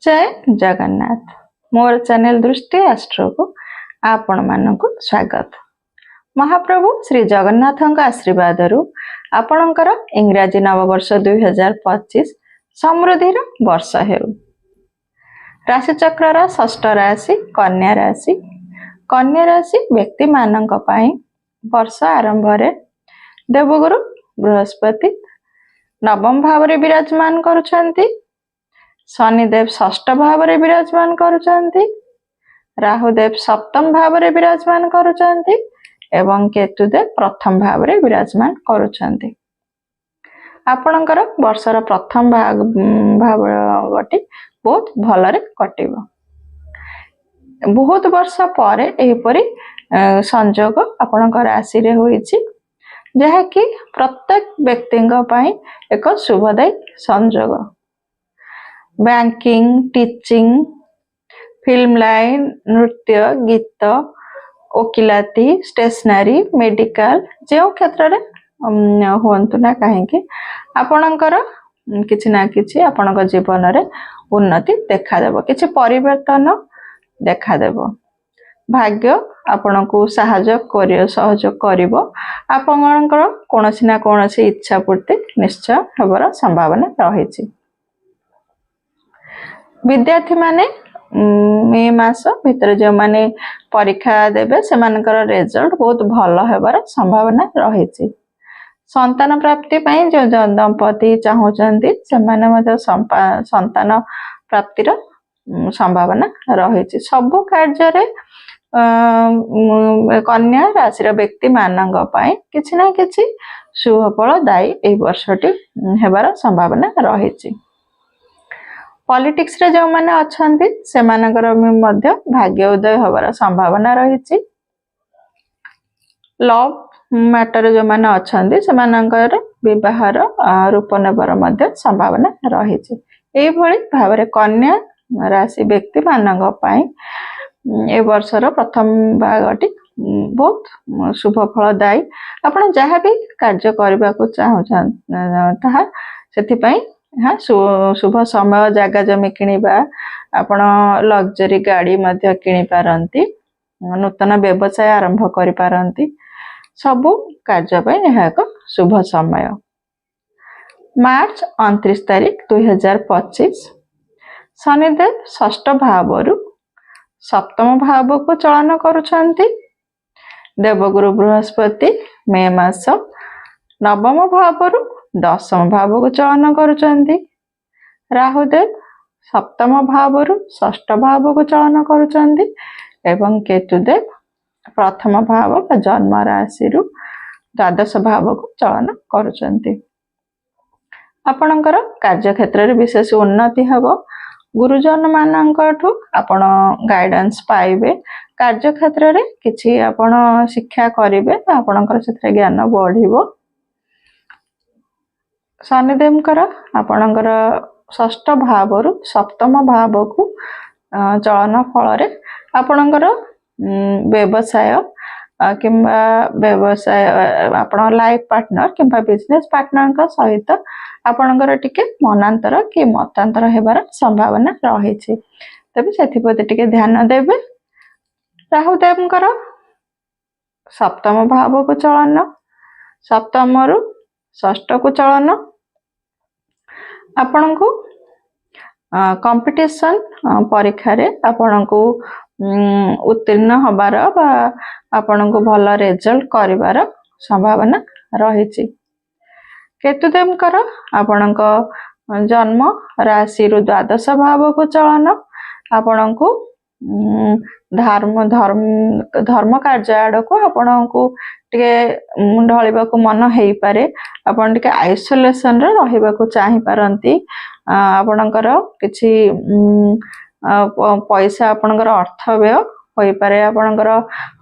जय जगन्नाथ मोर चैनल दृष्टि आस्ट्रो को आपण मानक स्वागत। महाप्रभु श्री जगन्नाथ आशीर्वाद आपणकर इंग्राजी नववर्ष 2025 समृद्धिर वर्ष हेउ। राशिचक्र षष्ठ राशि कन्या राशि। कन्या राशि व्यक्ति मानक पई वर्ष आरंभ रे देवगुरु बृहस्पति नवम भाव रे विराजमान करुछंती। शनिदेव षष्ठ भाव रे विराजमान करुछंती। राहुदेव सप्तम भाव रे विराजमान करुछंती एवं केतुदेव प्रथम भाव रे विराजमान करुछंती। आपणकर वर्षर प्रथम भावटी बहुत भलरे कटिबो। बहुत वर्ष परे एहिपरि संयोग आपणकर राशि रे होईछि जहा कि प्रत्येक व्यक्तिंग पई एक शुभदायी संयोग। बैंकिंग, टीचिंग, फिल्म लाइन, नृत्य, गीत, वकिलाती, स्टेशनरी, मेडिकल जो क्षेत्र में हुंतु ना कहीं आपणकर किछि ना किछि आपणक जीवन रे उन्नति देखा देबो, किछि परिवर्तन देखा देबो। भाग्य आपणको सहयोग करिवो। आपणकर कोनोसी ना कोनोसी इच्छा पूर्ति निश्चय हेबार संभावना रहिछि। विद्यार्थी माने मे मास भितर जो माने परीक्षा देबे से मानकर रिजल्ट बहुत भलो हेबार संभावना रहिछि। संतान प्राप्ति पई जो दंपति चाहउचंती से माने मते संतान प्राप्तिर संभावना रहिछि। सब कार्य रे कन्या राशि रो व्यक्ति मानक पई किछि ना किछि शुभ फल दाई एई वर्षटी हेबार संभावना रहिछि। पॉलिटिक्स रे जो माने अछंती से मानकर मध्य भाग्य उदय होबार संभावना रहिछि। लव मैटर जो माने अछंती से मानकर विवाहर रूप नेबार मध्य संभावना रहिछि। एई भली भाबरे कन्या राशि व्यक्ति मानक पई ए वर्षर प्रथम भागटी बहुत शुभ फलदायी। आपण जहाँ भी कार्य करबा को चाहउछन ताहा सेति पई हाँ शुभ समय जगह जमी किनिबा, आपण लग्जरी गाड़ी मध्य किनि पारंती, नूतन व्यवसाय आरंभ करि पारंती। सबु कार्य पई यह एक शुभ समय। मार्च 29 तारिख 2025 शनिदेव षष्ठ भावरु सप्तम भाव को चलन करुछंती। देवगुरु बृहस्पति मे मास नवम भावरु दशम भाव को चलन करुछंती। राहुदेव सप्तम भावरु षष्ठ भाव को चलन करुछंती एवं केतुदेव प्रथम भाव जन्म राशि रु द्वादश भाव को चलन करुछंती। आपणकर कार्य क्षेत्र रे विशेष उन्नति हबो। गुरुजन मानकठु आपण गाइडेंस पाइबे। कार्य क्षेत्र रे किछि आपण शिक्षा करिवे, आपणकर क्षेत्र ज्ञान बढ़िबो। शनिदेवकर आपणकर षष्ठ भावरु सप्तम भाव को चलन फल रे आपणकर व्यवसाय किंबा व्यवसाय आपण लाइफ पार्टनर किंबा बिजनेस पार्टनर का सहित आपणकर टिके मनांतर कि मतांतर हेबार संभावना रहिछि। तबे सेथि प्रति टिके ध्यान देबे। राहुदेवकर सप्तम भाव को चलन, सप्तम रु षष्ठ को चलन आपण को कंपटीशन परीक्षा रे आपण को उत्तीर्ण होबार बा आपण को भल रिजल्ट करिवार संभावना रहिछि। केतुदेवकर आपण को जन्म राशि रु द्वादश भाव को चलन आपण को धर्म कार्य आड़ को आपण को टिके ढलिबा को मन हेई पारे। आपण टिके आइसोलेशन रे रहिबा को चाहि पारंती। आपणकर किछि पैसा आपणकर अर्थ व्यय होई पारे। आपणकर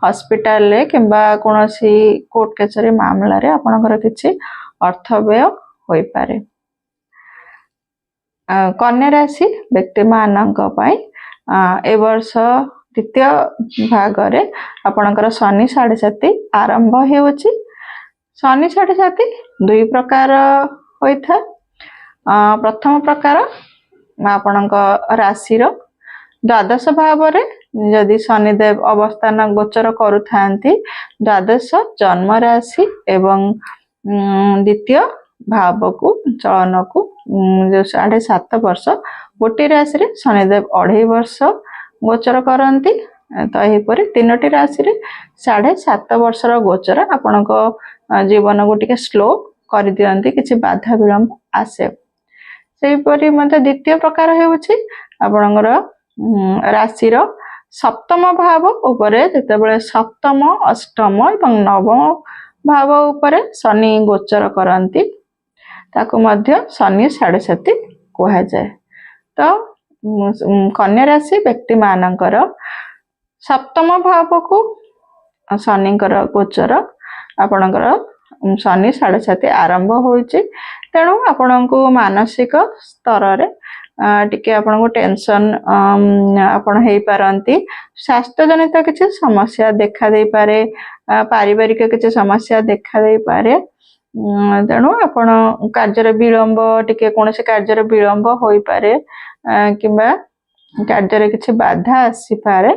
हॉस्पिटल ले किंबा कोनोसी कोर्ट कचेरी मामला रे आपणकर किछि अर्थ व्यय होई पारे। कन्या राशि व्यक्ति मानक पई ए वर्ष द्वितीय भाग रे आपणकर शनि 7.5 आरंभ हेउछि। शनि 7.5 दुई प्रकार होइथा। प्रथम प्रकार ଆପଣଙ୍କ ରାଶିର ଦ୍ୱାଦଶ ଭାବରେ ଯଦି ଶନିଦେବ ଅବସ୍ଥାନ ଗୋଚର କରୁଥାନ୍ତି, ଦ୍ୱାଦଶ ଜନ୍ମ ରାଶି ଏବଂ ଦ୍ୱିତୀୟ ଭାବକୁ ଚଳନକୁ ଯେଉଁ 7.5 ବର୍ଷ, ଗୋଟିଏ ରାଶିରେ ଶନିଦେବ 2.5 ବର୍ଷ ଗୋଚର କରନ୍ତି। ତ ଏହିପରି 3ଟି ରାଶିରେ 7.5 ବର୍ଷର ଗୋଚର ଆପଣଙ୍କ ଜୀବନକୁ ଟିକେ ସ୍ଲୋ କରିଦିଅନ୍ତି, କିଛି ବାଧା ବିଳମ୍ବ ଆସେ। ସେହିପରି ମଧ୍ୟ ଦ୍ୱିତୀୟ ପ୍ରକାର ହେଉଛି ଆପଣଙ୍କର ରାଶିର ସପ୍ତମ ଭାବ ଉପରେ ଯେତେବେଳେ ସପ୍ତମ, ଅଷ୍ଟମ ଏବଂ ନବମ ଭାବ ଉପରେ ଶନି ଗୋଚର କରନ୍ତି, ତାକୁ ମଧ୍ୟ ଶନି 7.5 କୁହାଯାଏ। ତ କନ୍ୟା ରାଶି ବ୍ୟକ୍ତି ମାନଙ୍କର ସପ୍ତମ ଭାବକୁ ଶନିଙ୍କର ଗୋଚର, ଆପଣଙ୍କର ଶନି 7.5 ଆରମ୍ଭ ହେଉଛି। ତେଣୁ ଆପଣଙ୍କୁ ମାନସିକ ସ୍ତରରେ ଟିକେ ଆପଣଙ୍କୁ ଟେନସନ୍ ଆପଣ ହେଇପାରନ୍ତି, ସ୍ୱାସ୍ଥ୍ୟଜନିତ କିଛି ସମସ୍ୟା ଦେଖା ଦେଇପାରେ, ପାରିବାରିକ କିଛି ସମସ୍ୟା ଦେଖା ଦେଇପାରେ। ତେଣୁ ଆପଣ କାର୍ଯ୍ୟରେ ବିଳମ୍ବ, ଟିକେ କୌଣସି କାର୍ଯ୍ୟରେ ବିଳମ୍ବ ହୋଇପାରେ କିମ୍ବା କାର୍ଯ୍ୟରେ କିଛି ବାଧା ଆସିପାରେ।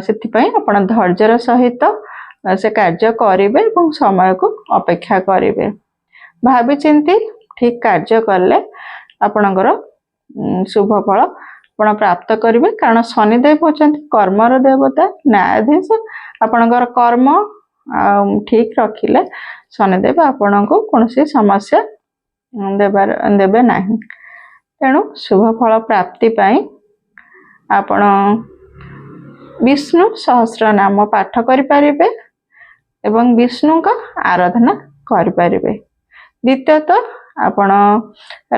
ସେଥିପାଇଁ ଆପଣ ଧୈର୍ଯ୍ୟର ସହିତ ସେ କାର୍ଯ୍ୟ କରିବେ ଏବଂ ସମୟକୁ ଅପେକ୍ଷା କରିବେ। ଭାବିଚିନ୍ତି ଠିକ୍ କାର୍ଯ୍ୟ କଲେ ଆପଣଙ୍କର ଶୁଭ ଫଳ ଆପଣ ପ୍ରାପ୍ତ କରିବେ। କାରଣ ଶନିଦେବ ହେଉଛନ୍ତି କର୍ମର ଦେବତା, ନ୍ୟାୟାଧୀଶ। ଆପଣଙ୍କର କର୍ମ ଠିକ୍ ରଖିଲେ ଶନିଦେବ ଆପଣଙ୍କୁ କୌଣସି ସମସ୍ୟା ଦେବେ ନାହିଁ। ତେଣୁ ଶୁଭ ଫଳ ପ୍ରାପ୍ତି ପାଇଁ ଆପଣ ବିଷ୍ଣୁ ସହସ୍ର ନାମ ପାଠ କରିପାରିବେ ଏବଂ ବିଷ୍ଣୁଙ୍କ ଆରାଧନା କରିପାରିବେ। ଦ୍ୱିତୀୟତଃ, ଆପଣ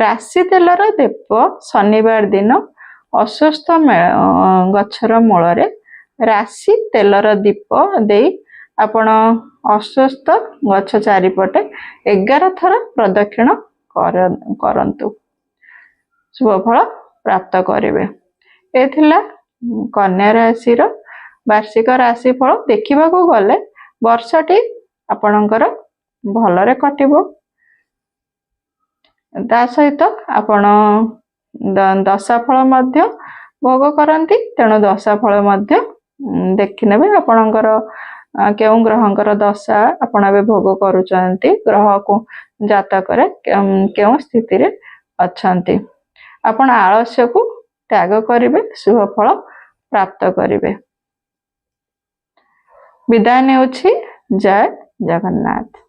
ରାଶି ତେଲର ଦୀପ ଶନିବାର ଦିନ ଅଶ୍ୱତ୍ଥ ଗଛର ମୂଳରେ ରାଶି ତେଲର ଦୀପ ଦେଇ ଆପଣ ଅଶ୍ୱତ୍ଥ ଗଛ ଚାରିପଟେ 11 ଥର ପ୍ରଦକ୍ଷିଣ କରନ୍ତୁ, ଶୁଭ ଫଳ ପ୍ରାପ୍ତ କରିବେ। ଏ ଥିଲା କନ୍ୟା ରାଶିର ବାର୍ଷିକ ରାଶିଫଳ। ଦେଖିବାକୁ ଗଲେ ବର୍ଷଟି ଆପଣଙ୍କର ଭଲରେ କଟିବ। ତା ସହିତ ଆପଣ ଦଶାଫଳ ମଧ୍ୟ ଭୋଗ କରନ୍ତି। ତେଣୁ ଦଶାଫଳ ମଧ୍ୟ ଦେଖିନେବେ ଆପଣଙ୍କର କେଉଁ ଗ୍ରହଙ୍କର ଦଶା ଆପଣ ଏବେ ଭୋଗ କରୁଛନ୍ତି, ଗ୍ରହକୁ ଜାତକରେ କେଉଁ ସ୍ଥିତିରେ ଅଛନ୍ତି। ଆପଣ ଆଳସ୍ୟକୁ ତ୍ୟାଗ କରିବେ, ଶୁଭ ଫଳ ପ୍ରାପ୍ତ କରିବେ। ବିଦାୟ ନେଉଛି। ଜୟ ଜଗନ୍ନାଥ।